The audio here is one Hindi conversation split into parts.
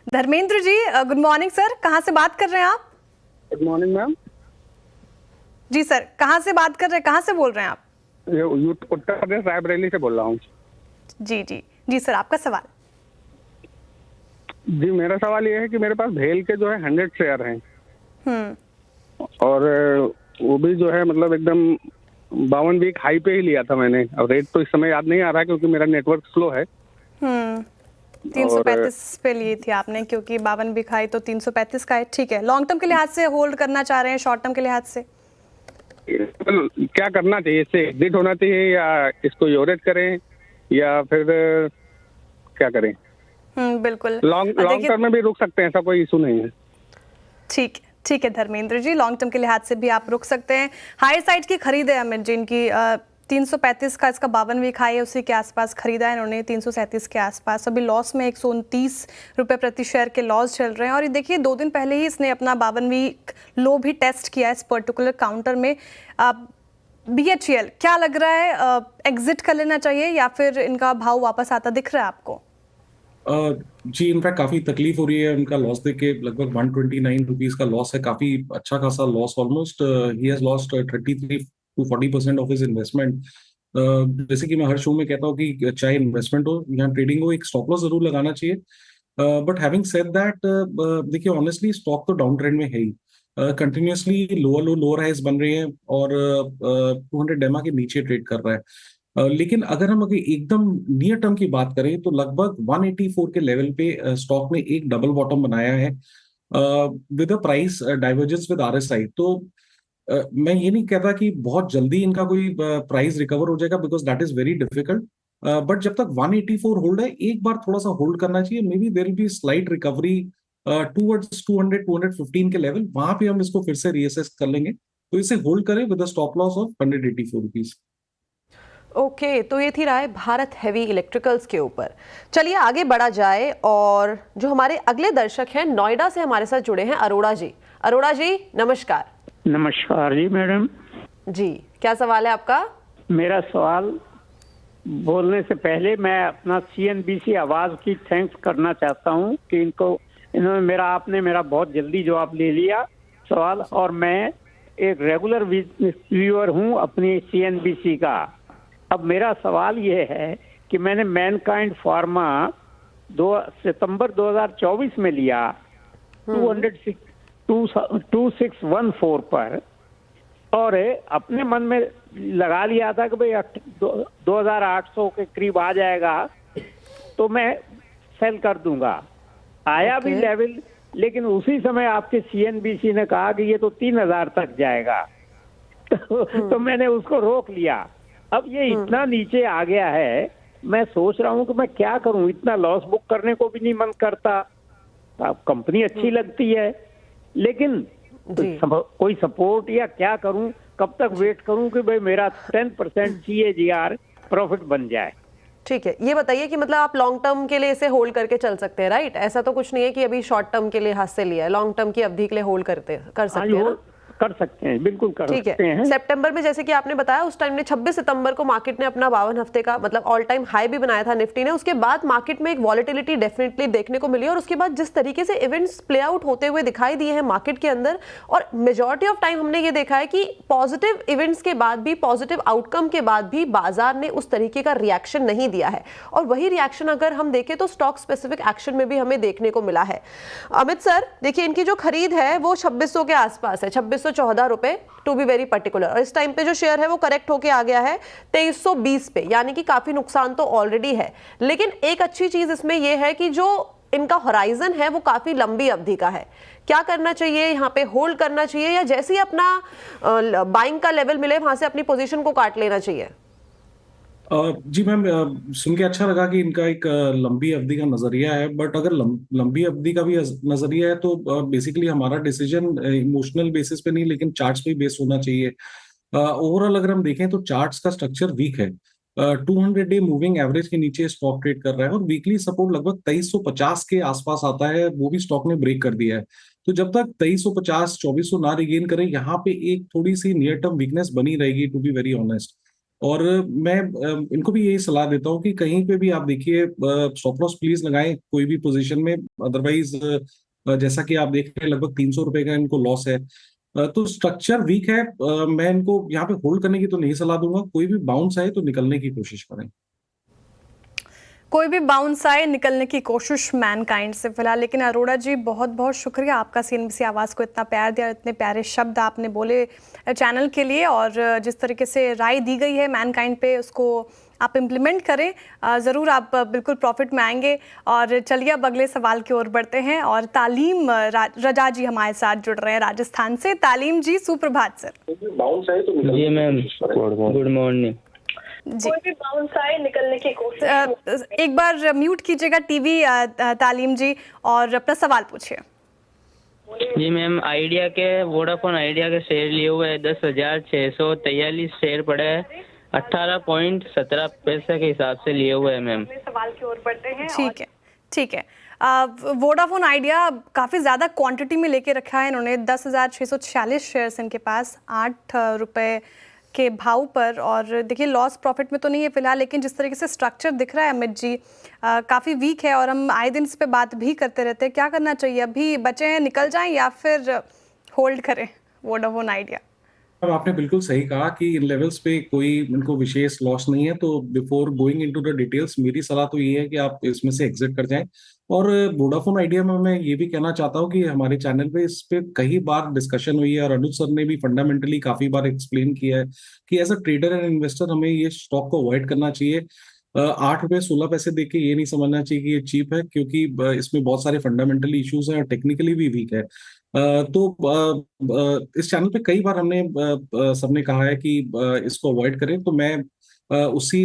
Dharmendra ji, good morning sir. कहाँ से बात कर रहे हैं आप? Good morning ma'am. जी सर, कहाँ से बात कर रहे हैं, कहाँ से बोल रहे हैं आप? उत्तर प्रदेश रायबरेली से बोल रहा हूँ। जी जी जी सर, आपका सवाल। जी, मेरा सवाल ये है कि मेरे पास भेल के जो है 100 शेयर हैं और वो भी जो है मतलब एकदम 52 वीक हाई पे ही लिया था मैंने। अब रेट तो इस समय याद नहीं आ रहा है क्योंकि मेरा नेटवर्क स्लो है। 335 पे लिए थी आपने, क्योंकि 52 भी खाई तो 335 का है। ठीक है, लॉन्ग टर्म के लिहाज से होल्ड करना चाह रहे हैं, शॉर्ट टर्म के लिहाज से क्या करना चाहिए? इससे एग्जिट होना चाहिए या इसको एवरेज करें या फिर क्या करें? बिल्कुल। लॉन्ग टर्म में भी रुक सकते हैं, ऐसा कोई इशू नहीं है। ठीक ठीक है धर्मेंद्र जी, लॉन्ग टर्म के लिहाज से भी आप रुक सकते हैं। हाई साइड की खरीद है अमित जी इनकी। 335 का इसका 52 वीक हाई है, उसी के आसपास खरीदा है इन्होंने 337 के आसपास। अभी लॉस में 129 रुपये प्रति शेयर के लॉस चल रहे हैं। और ये देखिए 2 दिन पहले ही इसने अपना 52 वीक लो भी टेस्ट किया है इस पर्टिकुलर काउंटर में। BHEL क्या लग रहा है, एग्जिट कर लेना चाहिए या फिर इनका भाव वापस आता दिख रहा है आपको? जी, इनफैक्ट काफी तकलीफ हो रही है। उनका लॉस देख के लगभग 129 रुपीज का लॉस है, काफी अच्छा खासा loss. Almost he has lost 33 to 40% of his investment. जैसे कि मैं हर शो में कहता हूँ कि चाहे इन्वेस्टमेंट हो या ट्रेडिंग हो, एक स्टॉप लॉस जरूर लगाना चाहिए। बट हैविंग सेड दैट, देखिए ऑनेस्टली स्टॉक तो डाउन ट्रेंड में है ही। Continuously lower low lower highs बन रहे हैं और 200 डेमा के नीचे ट्रेड कर रहा है। लेकिन अगर हम एकदम नियर टर्म की बात करें तो लगभग 184 के लेवल पे स्टॉक ने एक डबल बॉटम बनाया है with a price divergence with RSI। तो मैं ये नहीं कहता कि बहुत जल्दी इनका कोई प्राइस रिकवर हो जाएगा, because that is very difficult. But जब तक 184 होल्ड है, एक बार थोड़ा सा होल्ड करना चाहिए। Maybe there will be slight recovery towards 200 215 के लेवल, वहां पे हम इसको फिर से रीअसेस कर लेंगे। तो इसे होल्ड करें with stop loss of 184 rupees. Okay, तो ये थी राय भारत हेवी इलेक्ट्रिकल्स के ऊपर। चलिए आगे बढ़ा जाए, और जो हमारे अगले दर्शक हैं नोएडा से हमारे साथ जुड़े हैं अरोड़ा जी। अरोड़ा जी नमस्कार। नमस्कार जी मैडम जी, क्या सवाल है आपका? मेरा सवाल बोलने से पहले मैं अपना CNBC आवाज की थैंक्स करना चाहता हूं कि इन्होंने आपने मेरा बहुत जल्दी जवाब ले लिया सवाल। और मैं एक रेगुलर व्यूअर हूं अपनी CNBC का। अब मेरा सवाल ये है कि मैंने मैनकाइंड फार्मा 2 सितंबर 2024 में लिया 2614 पर, और अपने मन में लगा लिया था कि भाई 2800 के करीब आ जाएगा तो मैं सेल कर दूंगा। आया भी लेवल, लेकिन उसी समय आपके CNBC ने कहा कि ये तो 3000 तक जाएगा। तो मैंने उसको रोक लिया। अब ये इतना नीचे आ गया है, मैं सोच रहा हूँ कि मैं क्या करूँ। इतना लॉस बुक करने को भी नहीं मन करता। कंपनी अच्छी लगती है, लेकिन कोई सपोर्ट या क्या करूं, कब तक वेट करूं कि भाई मेरा 10% CAGR प्रॉफिट बन जाए? ठीक है, ये बताइए कि मतलब आप लॉन्ग टर्म के लिए इसे होल्ड करके चल सकते हैं, राइट? ऐसा तो कुछ नहीं है कि अभी शॉर्ट टर्म के लिए हाथ से लिया है, लॉन्ग टर्म की अवधि के लिए होल्ड कर सकते हैं ना? कर सकते हैं, बिल्कुल कर सकते हैं। सितंबर में जैसे कि आपने बताया उस टाइम ने 26 सितंबर को मार्केट ने अपना 52 हफ्ते का मतलब ऑल टाइम हाई भी बनाया था निफ्टी ने। उसके बाद मार्केट में एक वॉलेटिलिटी डेफिनेटली देखने को मिली, और उसके बाद जिस तरीके से इवेंट्स प्ले आउट होते हुए दिखाई दिए हैं मार्केट के अंदर, और मेजॉरिटी ऑफ टाइम हमने ये देखा है कि पॉजिटिव इवेंट्स के बाद भी, पॉजिटिव आउटकम के बाद भी बाजार ने उस तरीके का रिएक्शन नहीं दिया है। और वही रिएक्शन अगर हम देखें तो स्टॉक स्पेसिफिक एक्शन में भी हमें देखने को मिला है। अमित सर देखिए, इनकी जो खरीद है वो 2600 के आसपास है, 2614 रुपए टू बी वेरी पर्टिकुलर। और इस टाइम पे जो शेयर है वो करेक्ट होके आ गया है 2320 पे, यानी कि काफी नुकसान तो ऑलरेडी है। लेकिन एक अच्छी चीज इसमें यह है कि जो इनका होराइजन है वो काफी लंबी अवधि का है। क्या करना चाहिए यहाँ पे? होल्ड करना चाहिए या जैसे ही अपना बाइंग का लेवल मिले वहां से अपनी पोजीशन को काट लेना चाहिए? जी मैम, सुन के अच्छा लगा कि इनका एक लंबी अवधि का नजरिया है। बट अगर लंबी अवधि का भी नजरिया है तो बेसिकली हमारा डिसीजन इमोशनल बेसिस पे नहीं लेकिन चार्ट्स पे बेस होना चाहिए। ओवरऑल अगर हम देखें तो चार्ट्स का स्ट्रक्चर वीक है। 200 डे मूविंग एवरेज के नीचे स्टॉक ट्रेड कर रहा है और वीकली सपोर्ट लगभग 2350 के आसपास आता है, वो भी स्टॉक ने ब्रेक कर दिया है। तो जब तक 2350 2400 ना रिगेन करे, यहाँ पे एक थोड़ी सी नियर टर्म वीकनेस बनी रहेगी, टू बी वेरी ऑनेस्ट। और मैं इनको भी यही सलाह देता हूँ कि कहीं पे भी आप देखिए स्टॉप लॉस प्लीज लगाएं कोई भी पोजीशन में, अदरवाइज जैसा कि आप देख रहे हैं लगभग 300 रुपए का इनको लॉस है। तो स्ट्रक्चर वीक है, मैं इनको यहाँ पे होल्ड करने की तो नहीं सलाह दूंगा, कोई भी बाउंस आए तो निकलने की कोशिश करें। कोई भी बाउंस आए निकलने की कोशिश मैनकाइंड से फिलहाल। लेकिन अरोड़ा जी बहुत बहुत शुक्रिया आपका CNBC आवाज़ को इतना प्यार दिया, इतने प्यारे शब्द आपने बोले चैनल के लिए, और जिस तरीके से राय दी गई है मैनकाइंड पे उसको आप इम्प्लीमेंट करें, ज़रूर आप बिल्कुल प्रॉफिट में आएंगे। और चलिए अब अगले सवाल की ओर बढ़ते हैं और तालीम रजा जी हमारे साथ जुड़ रहे हैं राजस्थान से। तालीम जी सुप्रभात सर। जी मैम, गुड मॉर्निंग। कोई भी बाउंस आए निकलने की कोशिश। एक बार म्यूट कीजिएगा टीवी तालीम जी और अपना सवाल पूछिए। जी मैम, आइडिया के वोडाफोन आइडिया के शेयर लिए हुए 10,643 शेयर पड़े हैं, 18.17 पैसे के हिसाब से लिए हुए हैं मैम। सवाल की ओर बढ़ते हैं। ठीक है, ठीक है। वोडाफोन आइडिया काफ़ी ज़्यादा क्वांटिटी में लेके रखा है इन्होंने, 10,646 शेयर्स इनके पास, 8 रुपये के भाव पर। और देखिए लॉस प्रॉफिट में तो नहीं है फिलहाल, लेकिन जिस तरीके से स्ट्रक्चर दिख रहा है अमित जी काफ़ी वीक है, और हम आए दिन इस पे बात भी करते रहते हैं। क्या करना चाहिए, अभी बचे हैं निकल जाएं या फिर होल्ड करें वोडाफोन आइडिया? अब आपने बिल्कुल सही कहा कि इन लेवल्स पे कोई इनको विशेष लॉस नहीं है, तो before going into the details मेरी सलाह तो ये है कि आप इसमें से एग्जिट कर जाएं। और वोडाफोन आइडिया में मैं ये भी कहना चाहता हूँ कि हमारे चैनल पे इस पे कई बार डिस्कशन हुई है और अनुज सर ने भी फंडामेंटली काफी बार एक्सप्लेन किया है कि as a trader and investor हमें ये स्टॉक को अवॉइड करना चाहिए। 8 रुपए 16 पैसे देख के ये नहीं समझना चाहिए कि ये चीप है, क्योंकि इसमें बहुत सारे फंडामेंटली इश्यूज हैं और टेक्निकली भी वीक है। इस चैनल पे कई बार हमने सबने कहा है कि इसको अवॉइड करें, तो मैं उसी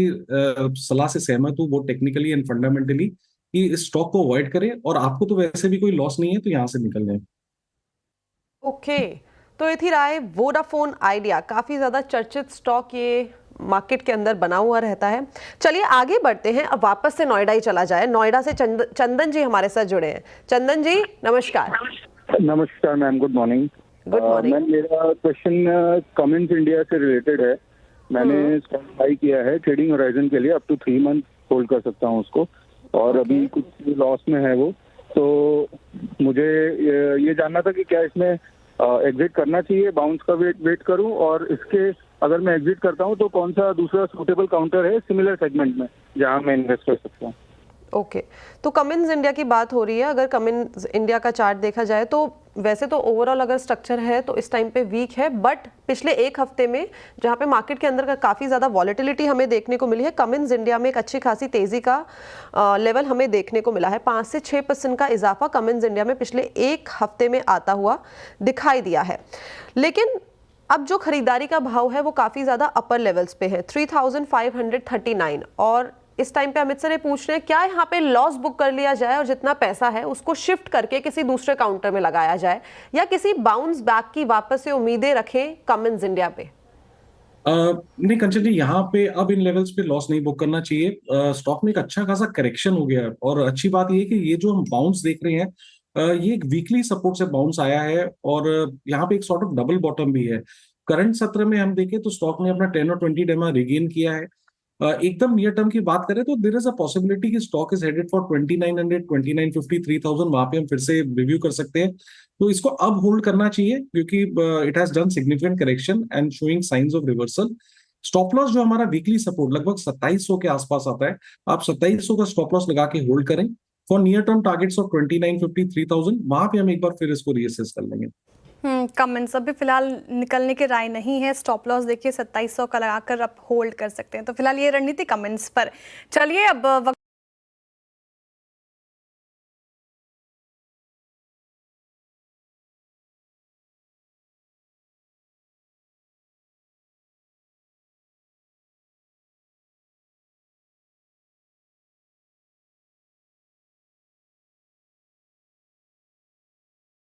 सलाह से सहमत हूँ, वो टेक्निकली एंड फंडामेंटली, कि इस स्टॉक को अवॉइड करें। और आपको तो वैसे भी कोई लॉस नहीं है तो यहाँ से निकल जाए। ओके, तो ये थी राय वोडाफोन आइडिया, काफी ज्यादा चर्चित स्टॉक ये मार्केट के अंदर बना हुआ रहता है। चलिए आगे बढ़ते हैं, अब वापस से नोएडा ही चला जाए। नोएडा से चंदन जी हमारे साथ जुड़े हैं। चंदन जी नमस्कार। नमस्कार ma'am, good morning. Good morning. Ma'am मेरा क्वेश्चन कमिंस इंडिया से रिलेटेड है। मैंने स्टॉक बाई किया है ट्रेडिंग होराइजन के लिए, अप टू 3 मंथ होल्ड कर सकता हूँ उसको, और अभी कुछ लॉस में है वो। तो मुझे ये जानना था कि क्या इसमें एग्जिट करना चाहिए, बाउंस का वेट करूं, और इसके अगर मैं एग्जिट करता हूं तो कौन सा दूसरा सूटेबल काउंटर है सिमिलर सेगमेंट में जहां मैं इन्वेस्ट कर सकता हूं? ओके, तो कमिंस इंडिया की बात हो रही है। अगर कमिंस इंडिया का चार्ट देखा जाए तो वैसे तो ओवरऑल अगर स्ट्रक्चर है तो इस टाइम पे वीक है, बट पिछले एक हफ्ते में जहां पे मार्केट के अंदर का काफ़ी ज़्यादा वॉलेटिलिटी हमें देखने को मिली है, कमिंस इंडिया में एक अच्छी खासी तेज़ी का लेवल हमें देखने को मिला है। 5 से 6% का इजाफा कमिंस इंडिया में पिछले एक हफ्ते में आता हुआ दिखाई दिया है। लेकिन अब जो खरीदारी का भाव है वो काफ़ी ज़्यादा अपर लेवल्स पे है, 3539, और इस टाइम पे अमित सर ये पूछ रहे हैं क्या यहाँ पे लॉस बुक कर लिया जाए और जितना पैसा है उसको शिफ्ट करके किसी दूसरे काउंटर में लगाया जाए, या किसी बाउंस बैक की वापस से उम्मीदें रखें कमिंस इंडिया पे? नहीं कंचन जी, यहाँ पे अब इन लेवल्स पे लॉस नहीं बुक करना चाहिए। स्टॉक में एक अच्छा खासा करेक्शन हो गया है, और अच्छी बात ये है कि ये जो हम बाउंस देख रहे हैं ये एक वीकली सपोर्ट से बाउंस आया है, और यहाँ पे एक सॉर्ट ऑफ डबल बॉटम भी है। करंट सत्र में हम देखें तो स्टॉक ने अपना 10 और 20 डेमा रिगेन किया है। एकदम नियर टर्म की बात करें तो देयर इज अ पॉसिबिलिटी कि स्टॉक इज हेडेड फॉर 2900, 2950, 3000, वहां पे हम फिर से रिव्यू कर सकते हैं। तो इसको अब होल्ड करना चाहिए, क्योंकि it has done significant correction and showing science of reversal. Stop loss जो हमारा वीकली सपोर्ट लगभग 2700 के आसपास आता है, आप 2700 का स्टॉप लॉस लगा के होल्ड करें for near term targets of 2950, 3000। वहां पे हम एक बार फिर इसको रीअसेस कर लेंगे। कमेंट्स अभी फिलहाल निकलने की राय नहीं है। स्टॉप लॉस देखिए 2700 का लगाकर आप होल्ड कर सकते हैं। तो फिलहाल ये रणनीति कमेंट्स पर। चलिए अब